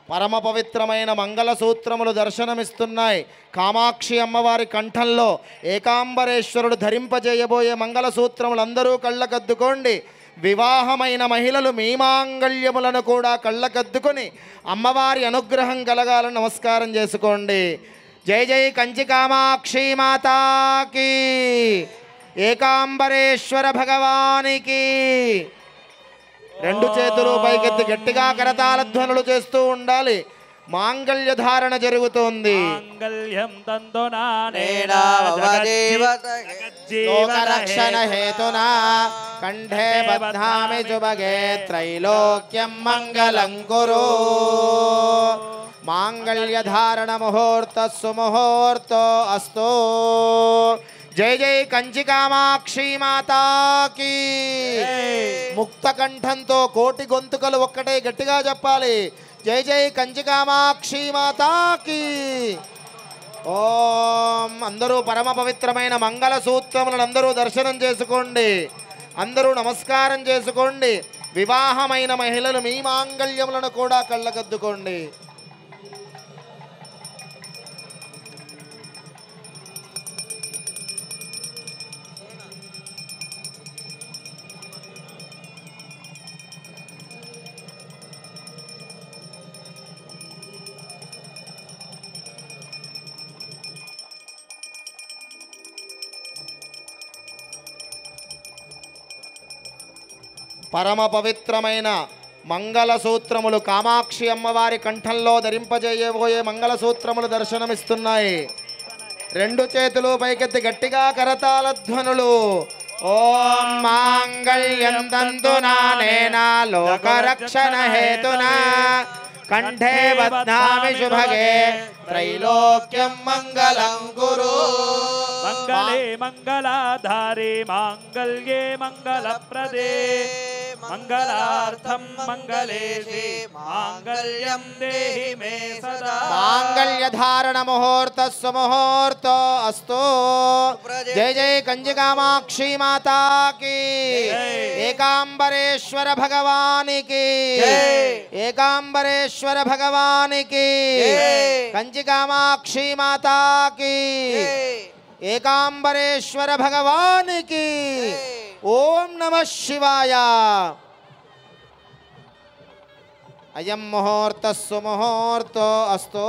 పరమ పవిత్రమైన మంగళసూత్రములు దర్శనమిస్తున్నాయి. కామాక్షి అమ్మవారి కంఠంలో ఏకాంబరేశ్వరుడు ధరింపజేయబోయే మంగళసూత్రములందరూ కళ్ళకద్దుకోండి. వివాహమైన మహిళలు మీ మాంగళ్యములను కూడా కళ్ళకద్దుకొని అమ్మవారి అనుగ్రహం కలగాలని నమస్కారం చేసుకోండి. జై జై కంచి కామాక్షి మాతాకి, ఏకాంబరేశ్వర భగవానికి. రెండు చేతులు పైకెత్తి గట్టిగా కరతాళ ధ్వనులు చేస్తూ ఉండాలి. మాంగళ్య ధారణ జరుగుతోంది. లోకరక్షణ హేతునా కంఠే బధ్నామి జుభగే త్రైలోక్యం మంగళం కురు. మాంగళ్య ధారణ ముహూర్త సుముహూర్తో అస్తు. జై జై కంచి కామాక్షి మాతాకి. ముక్త కంఠంతో కోటి గొంతుకలు ఒక్కటే గట్టిగా చెప్పాలి. జై జై కంచి కామాక్షి మాతాకి. ఓం. అందరూ పరమ పవిత్రమైన మంగళ సూత్రములను అందరూ దర్శనం చేసుకోండి. అందరూ నమస్కారం చేసుకోండి. వివాహమైన మహిళలు మీ మాంగళ్యములను కూడా కళ్ళకద్దుకోండి. పరమ పవిత్రమైన మంగళసూత్రములు కామాక్షి అమ్మవారి కంఠంలో ధరింపజేయబోయే మంగళసూత్రములు దర్శనమిస్తున్నాయి. రెండు చేతులు పైకెత్తి గట్టిగా కరతాళ ధ్వనులు. ఓం మాంగళ్యం తంతునా నేనా లోకరక్షణ హేతునా కంఠే బధ్నామి శుభగే త్రైలోక్యం మంగళం కురు. మంగళే మంగళాధారే మాంగళ్యే మంగళప్రదే మంగళార్థం మంగళేశే మాంగళ్యం దేహి మే సదా. మాంగళ్య ధారణ ముహూర్త సుముహూర్తో అస్తు. జై జై కంచి కామాక్షి మాతాకి, ఏకాంబరేశ్వర భగవానికి, ఏకాంబరేశ్వర భగవానికి. కంచి కామాక్షి మాతాకి, ఏకాంబరేశ్వర భగవానికి. ఓం నమః శివాయ. అయం ముహూర్త సుముహూర్తో అస్తు.